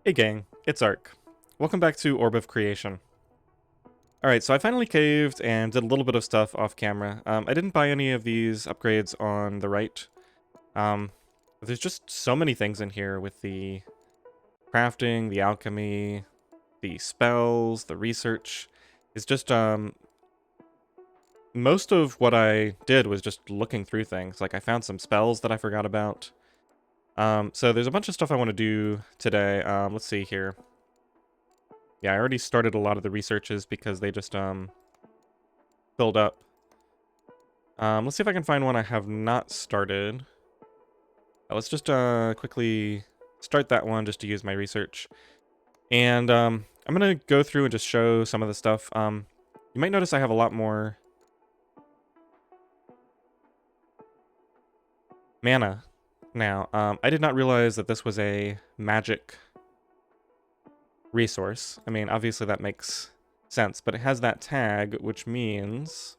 Hey gang, it's Ark. Welcome back to Orb of Creation. Alright, so I finally caved and did a little bit of stuff off camera. I didn't buy any of these upgrades on the right. There's just so many things in here with the crafting, the alchemy, the spells, the research. It's just, most of what I did was just looking through things. Like, I found some spells that I forgot about. So there's a bunch of stuff I want to do today. Let's see here. Yeah, I already started a lot of the researches because they just, filled up. Let's see if I can find one I have not started. Let's just, quickly start that one just to use my research. And, I'm gonna go through and just show some of the stuff. You might notice I have a lot more mana now. I did not realize that this was a magic resource. I mean, obviously that makes sense, but it has that tag, which means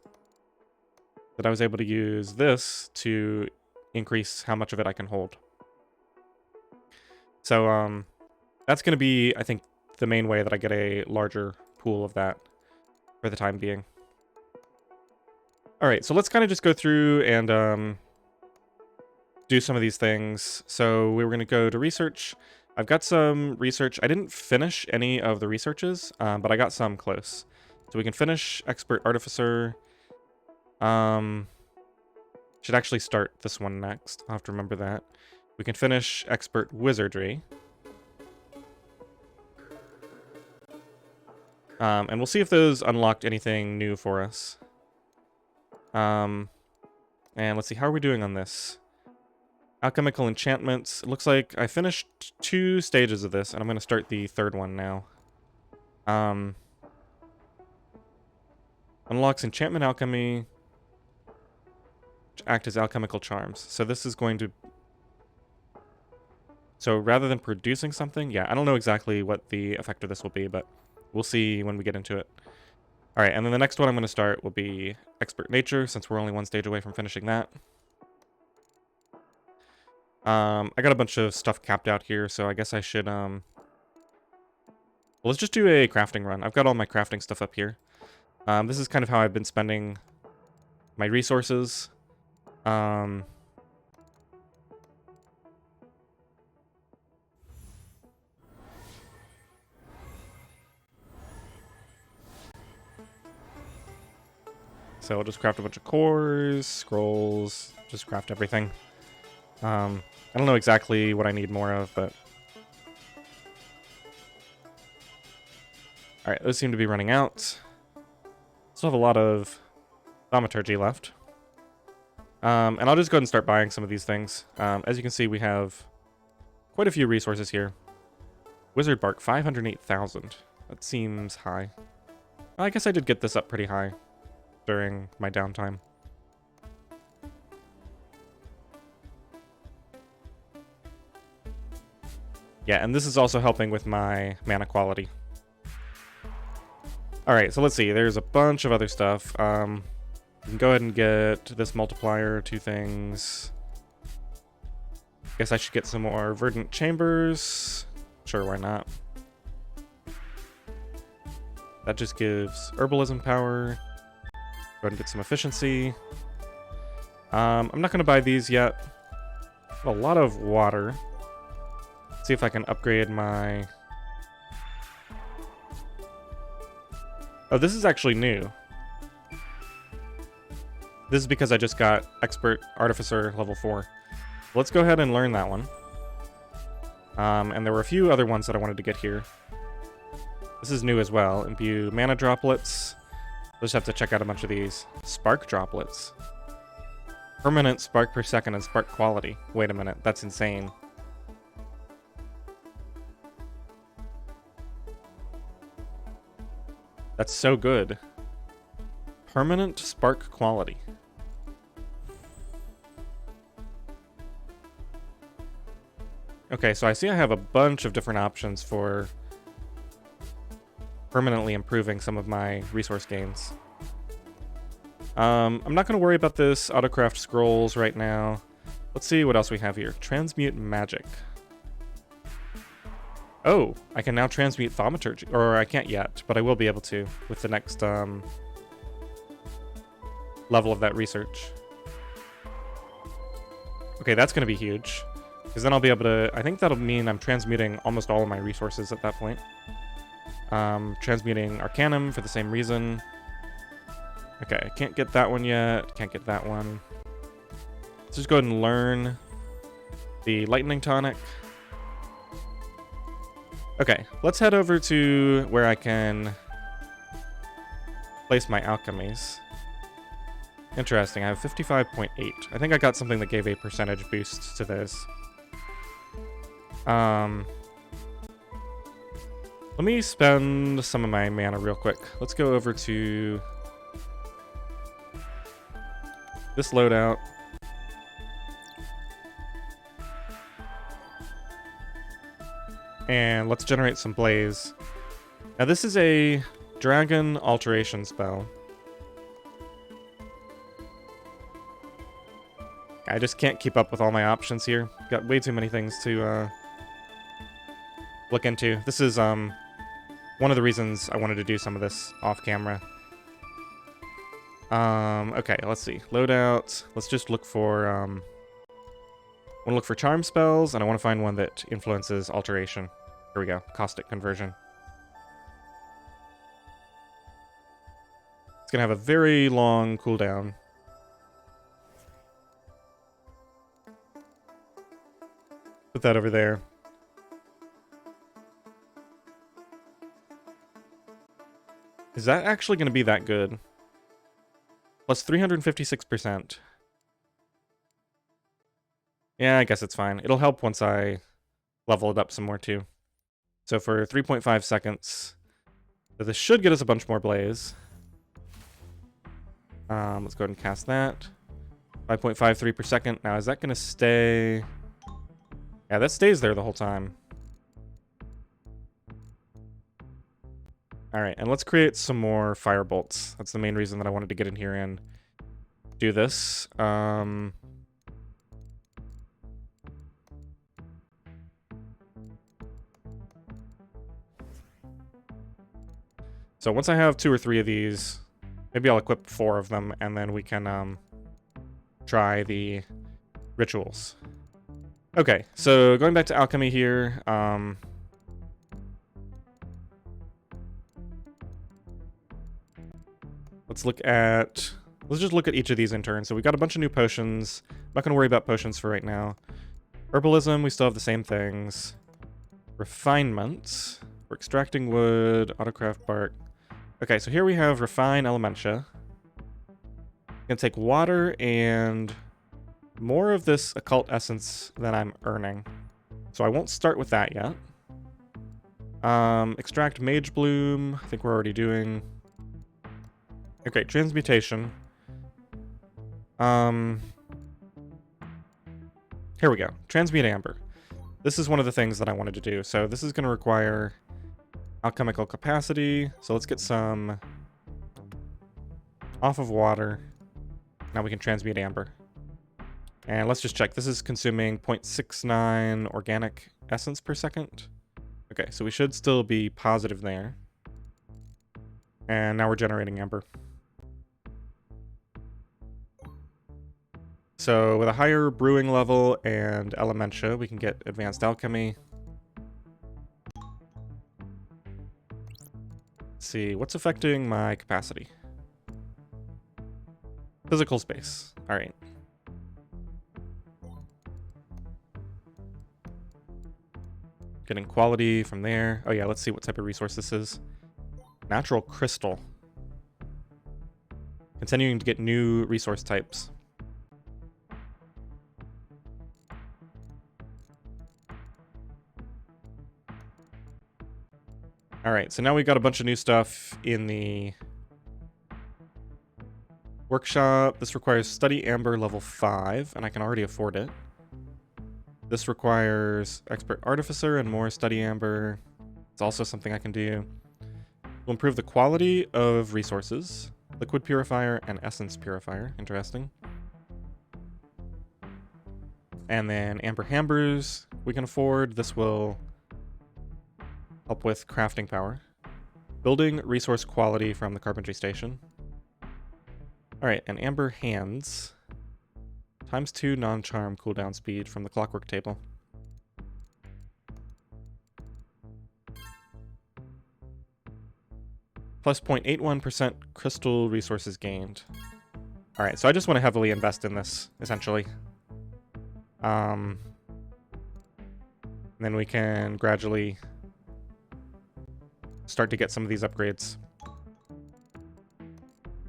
that I was able to use this to increase how much of it I can hold. So, that's going to be, I think, the main way that I get a larger pool of that for the time being. Alright, so let's kind of just go through and do some of these things. So we were going to go to research. I've got some research. I didn't finish any of the researches, but I got some close. So we can finish Expert Artificer. Should actually start this one next. I'll have to remember that. We can finish Expert Wizardry. And we'll see if those unlocked anything new for us. And let's see, how are we doing on this? Alchemical enchantments. It looks like I finished 2 stages of this, and I'm going to start the 3rd one now. Unlocks enchantment alchemy, which act as alchemical charms. So this is going to... So rather than producing something, yeah, I don't know exactly what the effect of this will be, but we'll see when we get into it. Alright, and then the next one I'm going to start will be Expert Nature, since we're only 1 stage away from finishing that. I got a bunch of stuff capped out here, so I guess I should, well, let's just do a crafting run. I've got all my crafting stuff up here. This is kind of how I've been spending my resources. So I'll just craft a bunch of cores, scrolls, just craft everything. I don't know exactly what I need more of, but... Alright, those seem to be running out. Still have a lot of thaumaturgy left. And I'll just go ahead and start buying some of these things. As you can see, we have quite a few resources here. Wizard Bark, 508,000. That seems high. Well, I guess I did get this up pretty high during my downtime. Yeah, and this is also helping with my mana quality. Alright, so let's see. There's a bunch of other stuff. We can go ahead and get this multiplier, 2 things. Guess I should get some more verdant chambers. Sure, why not? That just gives herbalism power. Go ahead and get some efficiency. I'm not going to buy these yet. A lot of water. See if I can upgrade my... Oh, this is actually new. This is because I just got Expert Artificer level 4. Let's go ahead and learn that one. And there were a few other ones that I wanted to get here. This is new as well. Imbue mana droplets. We'll just have to check out a bunch of these. Spark droplets. Permanent spark per second and spark quality. Wait a minute, that's insane. That's so good. Permanent spark quality. Okay, so I see I have a bunch of different options for permanently improving some of my resource gains. I'm not going to worry about this autocraft scrolls right now. Let's see what else we have here. Transmute magic. Oh, I can now transmute thaumaturgy. Or I can't yet, but I will be able to with the next level of that research. Okay, that's going to be huge. Because then I'll be able to... I think that'll mean I'm transmuting almost all of my resources at that point. Transmuting Arcanum for the same reason. Okay, I can't get that one yet. Can't get that one. Let's just go ahead and learn the Lightning Tonic. Okay, let's head over to where I can place my alchemies. Interesting, I have 55.8. I think I got something that gave a percentage boost to this. Let me spend some of my mana real quick. Let's go over to this loadout. And let's generate some blaze. Now this is a dragon alteration spell. I just can't keep up with all my options here. Got way too many things to look into. This is one of the reasons I wanted to do some of this off camera. Okay, let's see. Loadout. Let's just look for I want to look for charm spells, and I want to find one that influences alteration. Here we go. Caustic conversion. It's gonna have a very long cooldown. Put that over there. Is that actually going to be that good? Plus 356%. Yeah, I guess it's fine. It'll help once I level it up some more too. So for 3.5 seconds, so this should get us a bunch more blaze. Let's go ahead and cast that. 5.53 per second. Now, is that going to stay? Yeah, that stays there the whole time. All right, and let's create some more fire bolts. That's the main reason that I wanted to get in here and do this. So once I have 2 or 3 of these, maybe I'll equip 4 of them, and then we can try the rituals. Okay, so going back to alchemy here. Let's just look at each of these in turn. So we got a bunch of new potions. I'm not going to worry about potions for right now. Herbalism, we still have the same things. Refinement. We're extracting wood, autocraft bark. Okay, so here we have refine elementia. I'm going to take water and more of this occult essence than I'm earning. So I won't start with that yet. Extract mage bloom. I think we're already doing... Okay, transmutation. Here we go. Transmute amber. This is one of the things that I wanted to do. So this is going to require alchemical capacity. So let's get some off of water. Now we can transmute amber. And let's just check. This is consuming 0.69 organic essence per second. Okay, so we should still be positive there. And now we're generating amber. So with a higher brewing level and elementia, we can get advanced alchemy. Let's see, what's affecting my capacity? Physical space. All right. Getting quality from there. Oh yeah, let's see what type of resource this is. Natural crystal. Continuing to get new resource types. All right, so now we've got a bunch of new stuff in the workshop. This requires study amber level 5, and I can already afford it. This requires expert artificer and more study amber. It's also something I can do. Will improve the quality of resources. Liquid purifier and essence purifier. Interesting. And then amber hammers we can afford. This will Help with crafting power. Building resource quality from the carpentry station. Alright, and amber hands. ×2 non-charm cooldown speed from the clockwork table. Plus 0.81% crystal resources gained. Alright, so I just want to heavily invest in this, essentially. And then we can gradually start to get some of these upgrades.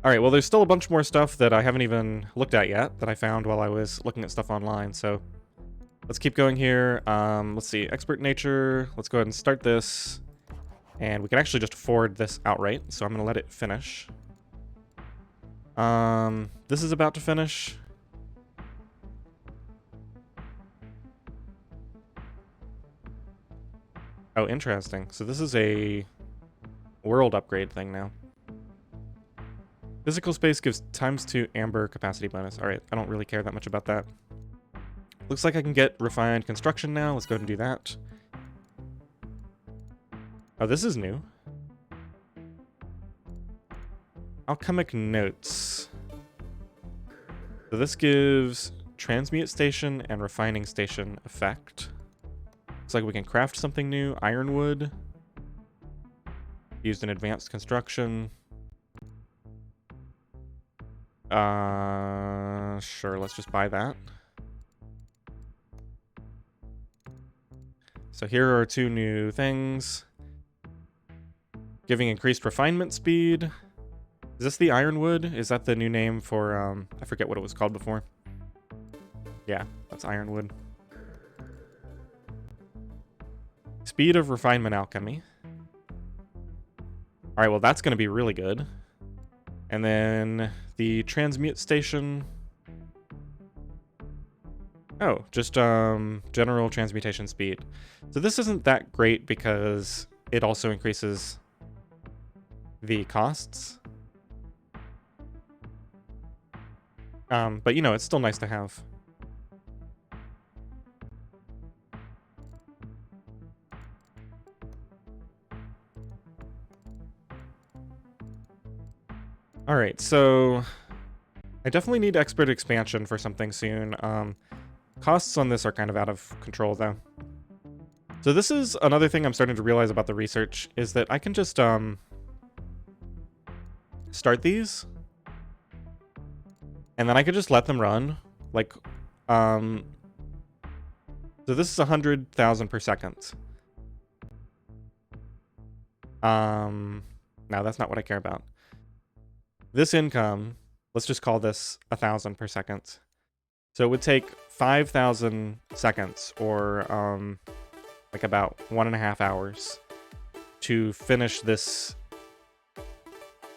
Alright, well there's still a bunch more stuff that I haven't even looked at yet that I found while I was looking at stuff online, so let's keep going here. Let's see, expert nature, let's go ahead and start this. And we can actually just afford this outright, so I'm going to let it finish. This is about to finish. Oh, interesting. So this is a world upgrade thing now. Physical space gives ×2 amber capacity bonus. Alright, I don't really care that much about that. Looks like I can get refined construction now. Let's go ahead and do that. Oh, this is new. Alchemic notes. So this gives transmute station and refining station effect. Looks like we can craft something new. Ironwood. Used in advanced construction. Sure, let's just buy that. So here are 2 new things. Giving increased refinement speed. Is this the Ironwood? Is that the new name for, I forget what it was called before. Yeah, that's Ironwood. Speed of refinement alchemy. Alright, well that's going to be really good. And then the transmute station. Oh, just general transmutation speed. So this isn't that great because it also increases the costs. But you know, it's still nice to have. Alright, so I definitely need expert expansion for something soon. Costs on this are kind of out of control, though. So this is another thing I'm starting to realize about the research, is that I can just start these, and then I could just let them run. Like, so this is 100,000 per second. No, that's not what I care about. This income, let's just call this 1,000 per second. So it would take 5,000 seconds, or like about 1.5 hours, to finish this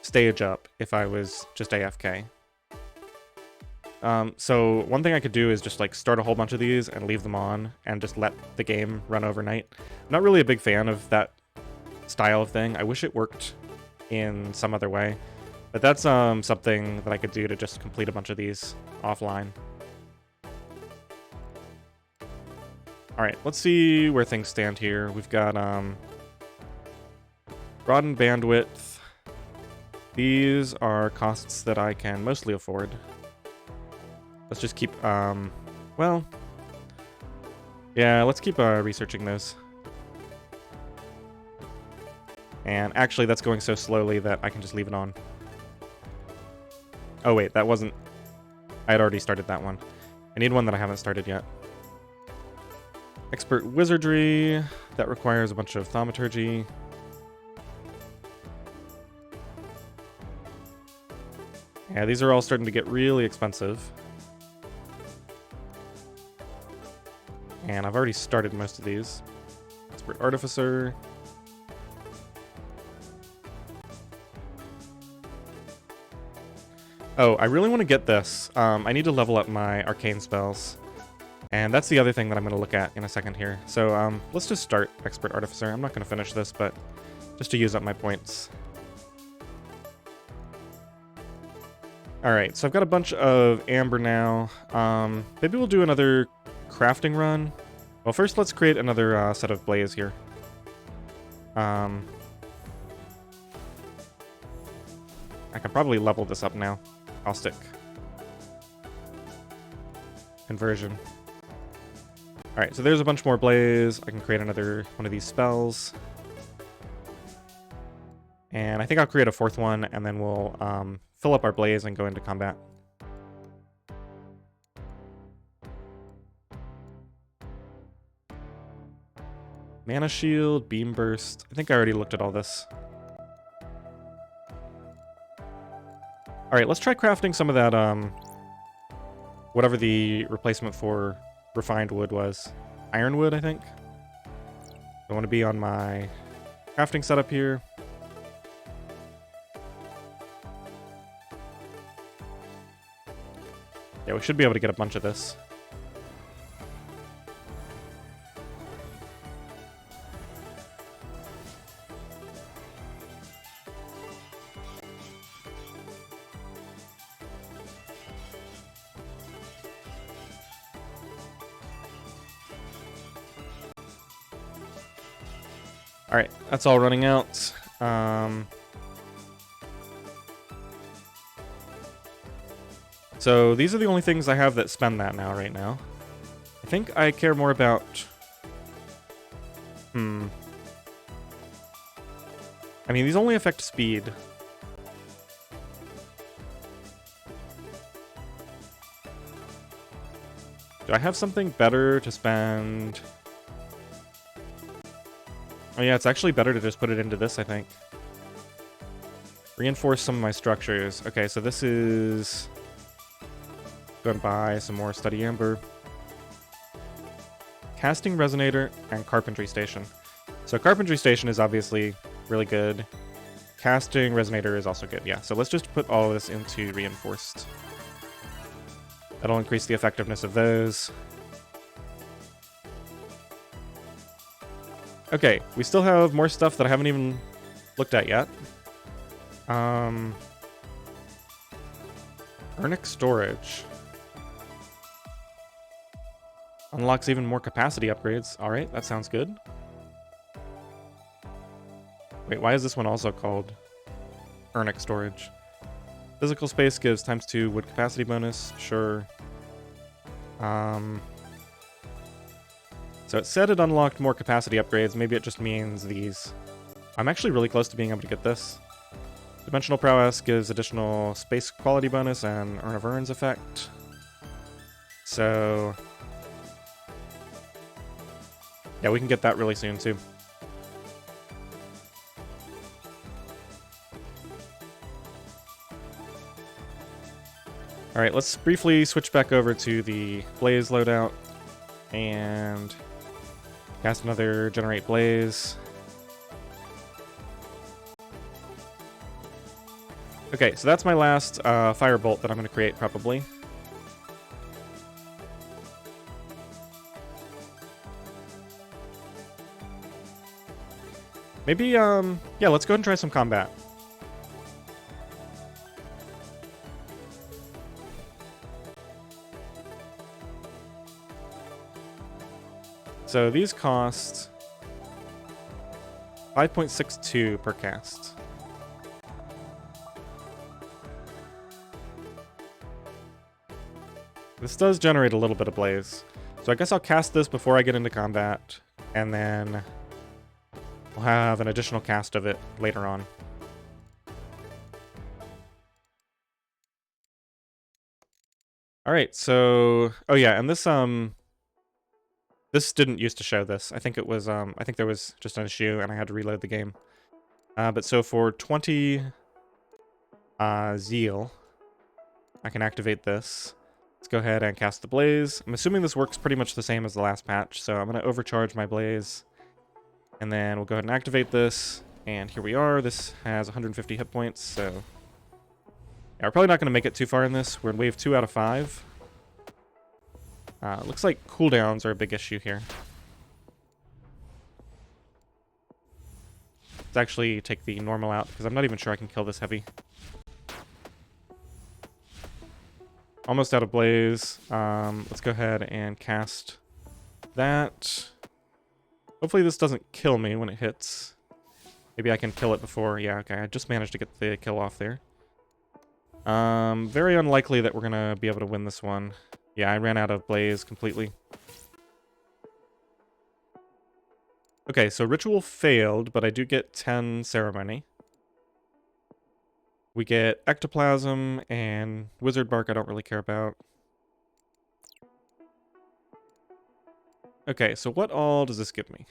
stage up if I was just AFK. So one thing I could do is just like start a whole bunch of these and leave them on and just let the game run overnight. I'm not really a big fan of that style of thing. I wish it worked in some other way. But that's something that I could do to just complete a bunch of these offline. Alright, let's see where things stand here. We've got broadened bandwidth. These are costs that I can mostly afford. Let's just keep, well, yeah, let's keep researching those. And actually, that's going so slowly that I can just leave it on. Oh wait, that wasn't... I had already started that one. I need one that I haven't started yet. Expert wizardry. That requires a bunch of thaumaturgy. Yeah, these are all starting to get really expensive. And I've already started most of these. Expert artificer. Oh, I really want to get this. I need to level up my arcane spells. And that's the other thing that I'm going to look at in a second here. So let's just start Expert Artificer. I'm not going to finish this, but just to use up my points. Alright, so I've got a bunch of amber now. Maybe we'll do another crafting run. Well, first let's create another set of blaze here. I can probably level this up now. Caustic. Conversion. Alright, so there's a bunch more blaze. I can create another one of these spells. And I think I'll create a fourth one, and then we'll fill up our blaze and go into combat. Mana shield, beam burst. I think I already looked at all this. Alright, let's try crafting some of that, whatever the replacement for refined wood was. Ironwood, I think. I want to be on my crafting setup here. Yeah, we should be able to get a bunch of this. Alright, that's all running out. So these are the only things I have that spend that now, right now. I think I care more about... I mean, these only affect speed. Do I have something better to spend? Oh yeah, it's actually better to just put it into this, I think. Reinforce some of my structures. Okay, so this is... Go and buy some more Study Amber. Casting Resonator and Carpentry Station. So Carpentry Station is obviously really good. Casting Resonator is also good, yeah. So let's just put all of this into Reinforced. That'll increase the effectiveness of those. Okay, we still have more stuff that I haven't even looked at yet. Urnic Storage. Unlocks even more capacity upgrades. Alright, that sounds good. Wait, why is this one also called Urnic Storage? Physical space gives ×2 wood capacity bonus. Sure. So it said it unlocked more capacity upgrades. Maybe it just means these. I'm actually really close to being able to get this. Dimensional Prowess gives additional space quality bonus and Urn of Urns effect. So... yeah, we can get that really soon, too. Alright, let's briefly switch back over to the Blaze loadout. And... cast another Generate Blaze. Okay, so that's my last Firebolt that I'm going to create, probably. Maybe, yeah, let's go ahead and try some combat. So these cost 5.62 per cast. This does generate a little bit of blaze. So I guess I'll cast this before I get into combat, and then we'll have an additional cast of it later on. Alright, so... oh yeah, and this, this didn't used to show this. I think it was, I think there was just an issue and I had to reload the game. But so for 20 Zeal, I can activate this. Let's go ahead and cast the Blaze. I'm assuming this works pretty much the same as the last patch, so I'm going to overcharge my Blaze. And then we'll go ahead and activate this. And here we are. This has 150 hit points, so... yeah, we're probably not going to make it too far in this. We're in wave 2 out of 5. Looks like cooldowns are a big issue here. Let's actually take the normal out, because I'm not even sure I can kill this heavy. Almost out of Blaze. Let's go ahead and cast that. Hopefully this doesn't kill me when it hits. Maybe I can kill it before. Yeah, okay. I just managed to get the kill off there. Very unlikely that we're gonna be able to win this one. Yeah, I ran out of blaze completely. Okay, so ritual failed, but I do get 10 ceremony. We get ectoplasm and wizard bark I don't really care about. Okay, so what all does this give me?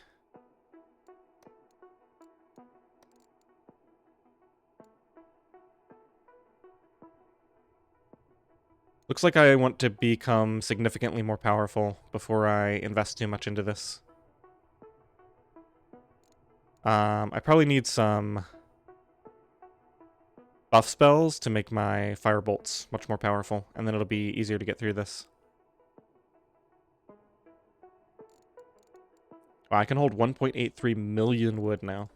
Looks like I want to become significantly more powerful before I invest too much into this. I probably need some buff spells to make my fire bolts much more powerful, and then it'll be easier to get through this. Wow, I can hold 1.83 million wood now.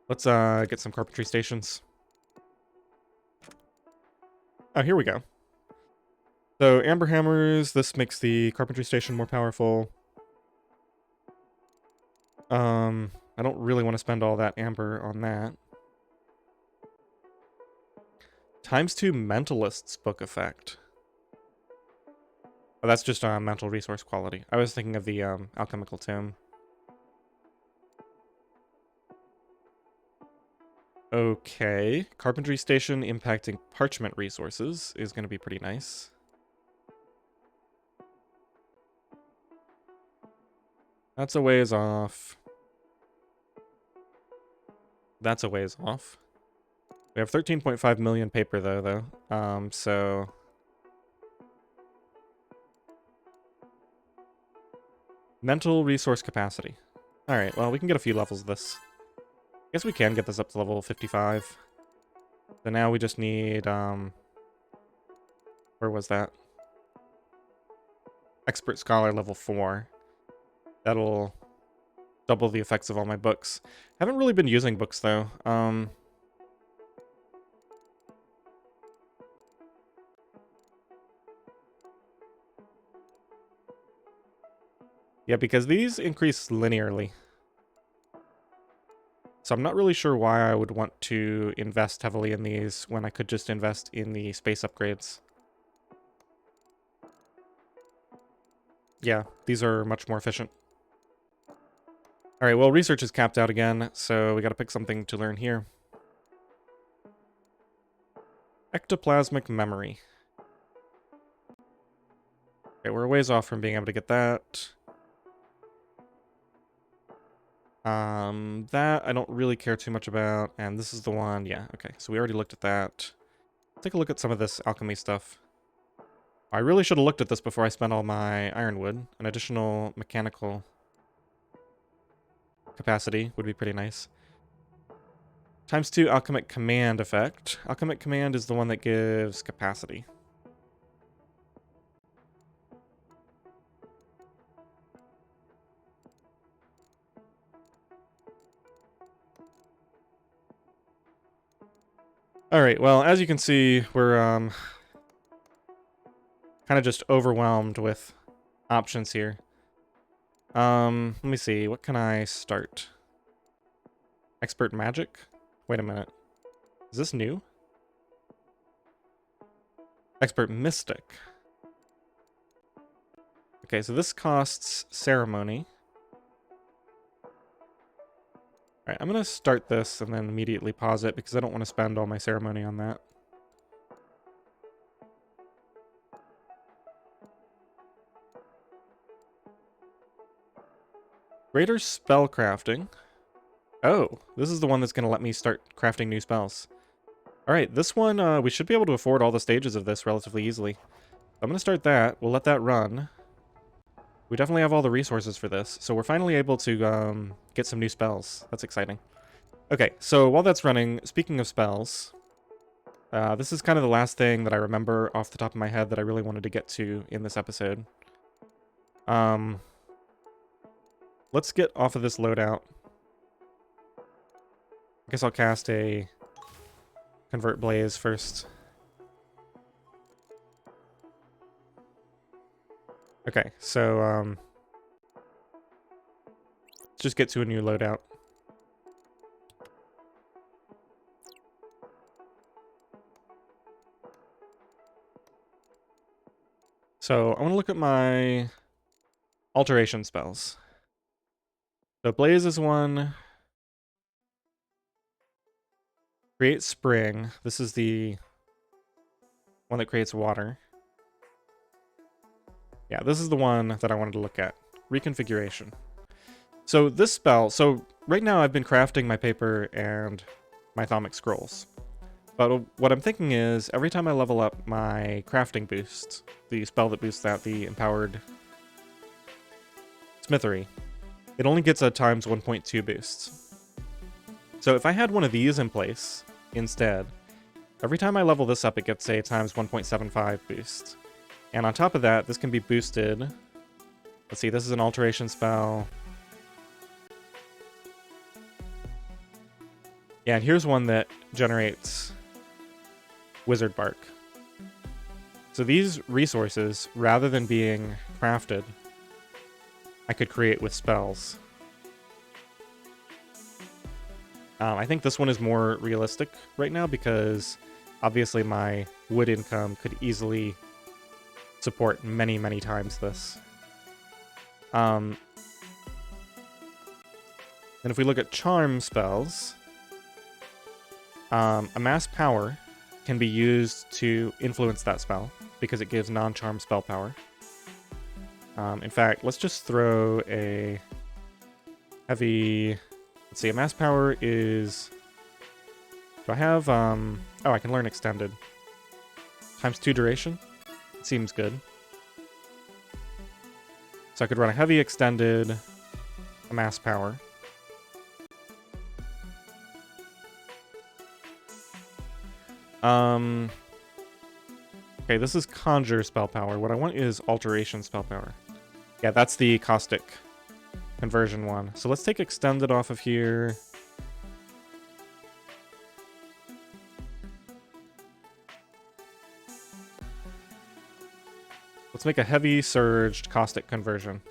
Let's get some carpentry stations. Oh, here we go. So amber hammers, this makes the carpentry station more powerful. I don't really want to spend all that amber on that. ×2 mentalist's book effect. Oh, that's just mental resource quality. I was thinking of the alchemical tome. Okay, carpentry station impacting parchment resources is going to be pretty nice. That's a ways off. That's a ways off. We have 13.5 million paper though. So mental resource capacity. All right, well, we can get a few levels of this. I guess we can get this up to level 55. So now we just need where was that? Expert Scholar level 4. That'll double the effects of all my books. Haven't really been using books though. Yeah, because these increase linearly. So I'm not really sure why I would want to invest heavily in these when I could just invest in the space upgrades. Yeah, these are much more efficient. Alright, well, research is capped out again, so we gotta pick something to learn here. Ectoplasmic memory. Okay, we're a ways off from being able to get that. That I don't really care too much about, and this is the one, yeah, okay, so we already looked at that. Take a look at some of this alchemy stuff. I really should have looked at this before I spent all my ironwood. An additional mechanical capacity would be pretty nice. ×2 alchemic command effect. Alchemic command is the one that gives capacity. Alright, well, as you can see, we're kind of just overwhelmed with options here. Let me see, what can I start? Expert magic? Wait a minute. Is this new? Expert mystic. Okay, so this costs ceremony. Alright, I'm gonna start this and then immediately pause it because I don't want to spend all my ceremony on that. Greater spell crafting. Oh, this is the one that's going to let me start crafting new spells. Alright, this one, we should be able to afford all the stages of this relatively easily. I'm going to start that. We'll let that run. We definitely have all the resources for this, so we're finally able to get some new spells. That's exciting. Okay, so while that's running, speaking of spells, this is kind of the last thing that I remember off the top of my head that I really wanted to get to in this episode. Let's get off of this loadout. I guess I'll cast a Convert Blaze first. Okay, so Let's just get to a new loadout. So I want to look at my alteration spells. So Blaze is one. Create Spring. This is the one that creates water. Yeah, this is the one that I wanted to look at. Reconfiguration. So this spell, so right now I've been crafting my paper and my Thaumic Scrolls. But what I'm thinking is, every time I level up my crafting boost, the spell that boosts out the empowered smithery, it only gets a times 1.2 boost. So if I had one of these in place instead, every time I level this up, it gets a times 1.75 boost. And on top of that, this can be boosted. Let's see, this is an alteration spell. Yeah, and here's one that generates Wizard Bark. So these resources, rather than being crafted, I could create with spells. I think this one is more realistic right now because obviously my wood income could easily support many, many times this. And if we look at charm spells, amass power can be used to influence that spell because it gives non-charm spell power. In fact, let's just throw a heavy... Let's see, amass power is... Do I have... Oh, I can learn extended. Times 2 duration? Seems good. So I could run a heavy extended amass power. Okay, this is conjure spell power. What I want is alteration spell power. Yeah, that's the caustic conversion one. So let's take extended off of here. Let's make a heavy surged caustic conversion.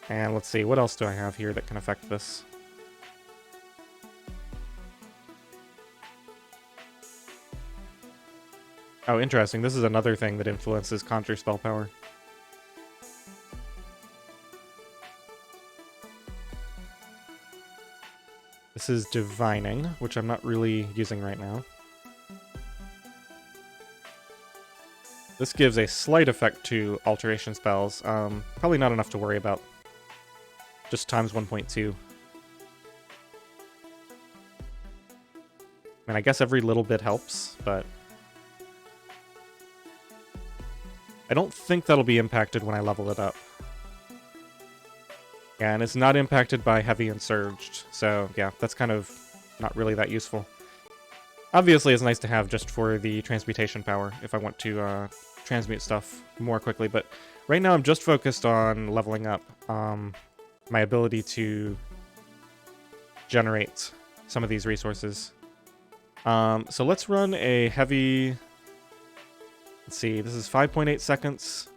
And let's see, what else do I have here that can affect this? Oh, interesting. This is another thing that influences conjure spell power. This is divining, which I'm not really using right now. This gives a slight effect to alteration spells. Probably not enough to worry about. Just times 1.2. I mean, I guess every little bit helps, but... I don't think that'll be impacted when I level it up. Yeah, and it's not impacted by heavy and surged, so yeah, that's kind of not really that useful. Obviously, it's nice to have just for the transmutation power, if I want to transmute stuff more quickly, but right now I'm just focused on leveling up my ability to generate some of these resources. So let's run a heavy... Let's see, this is 5.8 seconds.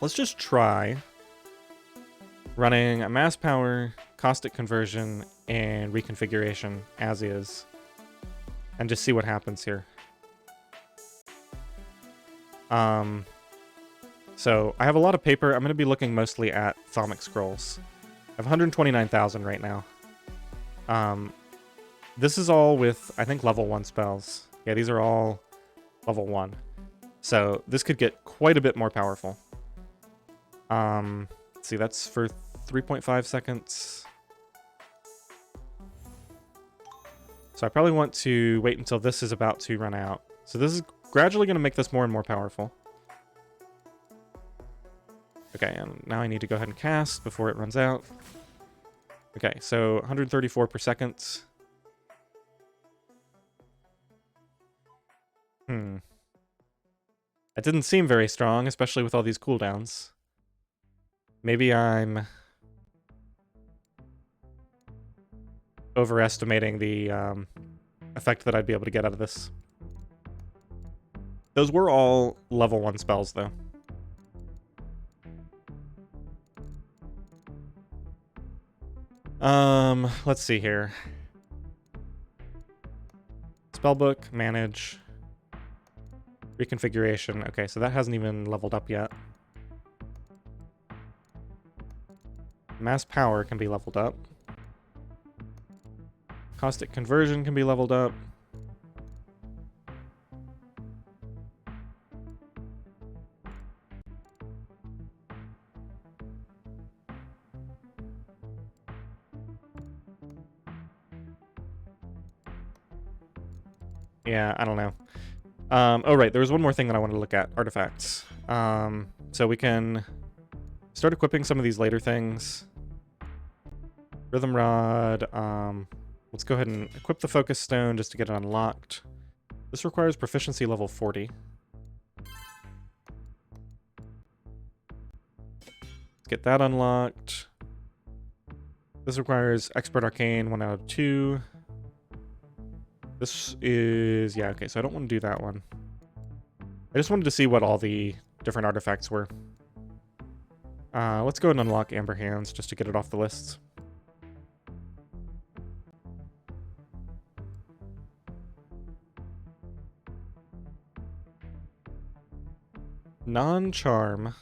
Let's just try running a mass power, caustic conversion, and reconfiguration as is, and just see what happens here. So I have a lot of paper. I'm going to be looking mostly at Thaumic Scrolls. I have 129,000 right now. This is all with, I think, level 1 spells. Yeah, these are all level 1. So this could get quite a bit more powerful. Let's see, that's for 3.5 seconds. So I probably want to wait until this is about to run out. So this is gradually going to make this more and more powerful. Okay, and now I need to go ahead and cast before it runs out. Okay, so 134 per second. That didn't seem very strong, especially with all these cooldowns. Maybe I'm... overestimating the effect that I'd be able to get out of this. Those were all level 1 spells, though. Let's see here. Spellbook, manage, reconfiguration. Okay, so that hasn't even leveled up yet. Mass power can be leveled up. Caustic conversion can be leveled up. Yeah, I don't know. Oh, right, there was one more thing that I wanted to look at. Artifacts. So we can start equipping some of these later things. Rhythm Rod. Let's go ahead and equip the Focus Stone just to get it unlocked. This requires proficiency level 40. Let's get that unlocked. This requires Expert Arcane 1 out of 2. This is... yeah, okay, so I don't want to do that one. I just wanted to see what all the different artifacts were. Let's go and unlock Amber Hands just to get it off the list. Non-charm.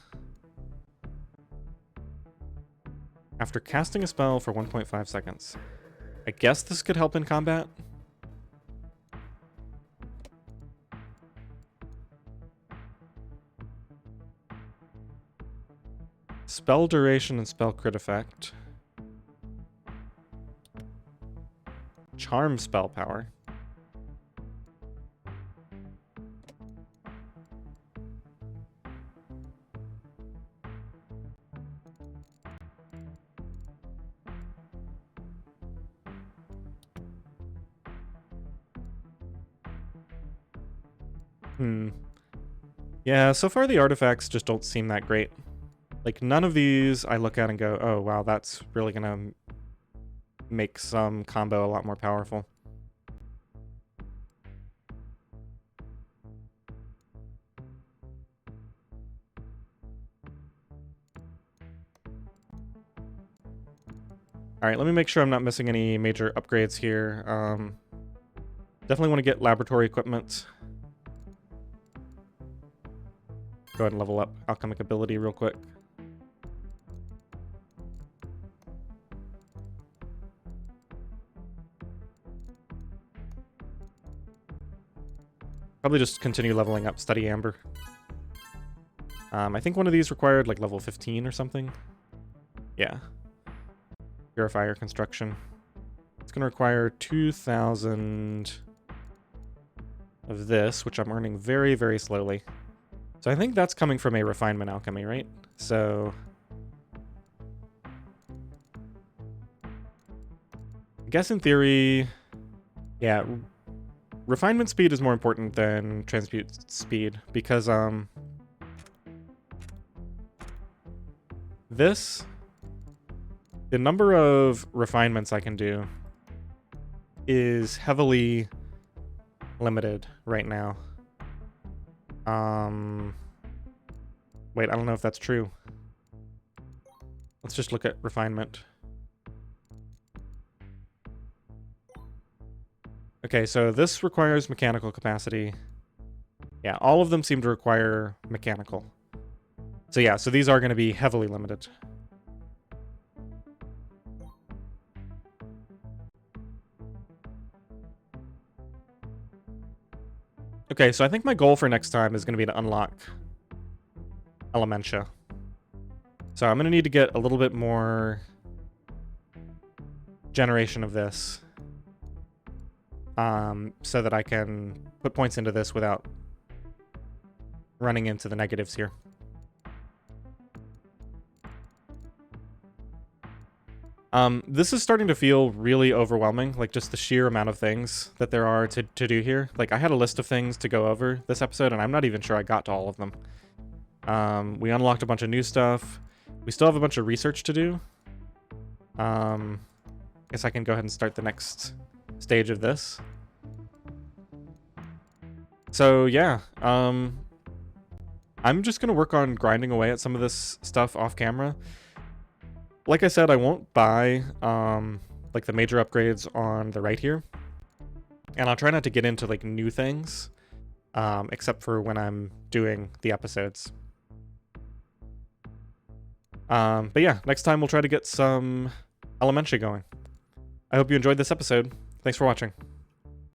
After casting a spell for 1.5 seconds. I guess this could help in combat. Spell duration and spell crit effect. Charm spell power. Yeah, so far the artifacts just don't seem that great. Like, none of these I look at and go, oh, wow, that's really gonna make some combo a lot more powerful. Alright, let me make sure I'm not missing any major upgrades here. Definitely want to get laboratory equipment. Go ahead and level up alchemic ability real quick. Probably just continue leveling up Study Amber. I think one of these required like level 15 or something. Yeah. Purifier construction. It's going to require 2,000 of this, which I'm earning very, very slowly. So I think that's coming from a refinement alchemy, right? So I guess in theory, yeah, refinement speed is more important than transmute speed because the number of refinements I can do is heavily limited right now. Wait, I don't know if that's true. Let's just look at refinement. Okay, so this requires mechanical capacity. Yeah, all of them seem to require mechanical. So yeah, so these are going to be heavily limited. Okay, so I think my goal for next time is going to be to unlock Elementia. So I'm going to need to get a little bit more generation of this. So that I can put points into this without running into the negatives here. This is starting to feel really overwhelming, like just the sheer amount of things that there are to do here. Like, I had a list of things to go over this episode, and I'm not even sure I got to all of them. We unlocked a bunch of new stuff. We still have a bunch of research to do. Yeah, guess I can go ahead and start the next stage of this. So yeah, I'm just gonna work on grinding away at some of this stuff off camera. Like I said, I won't buy like the major upgrades on the right here, and I'll try not to get into like new things, except for when I'm doing the episodes. But yeah, next time we'll try to get some elementary going. I hope you enjoyed this episode. Thanks for watching.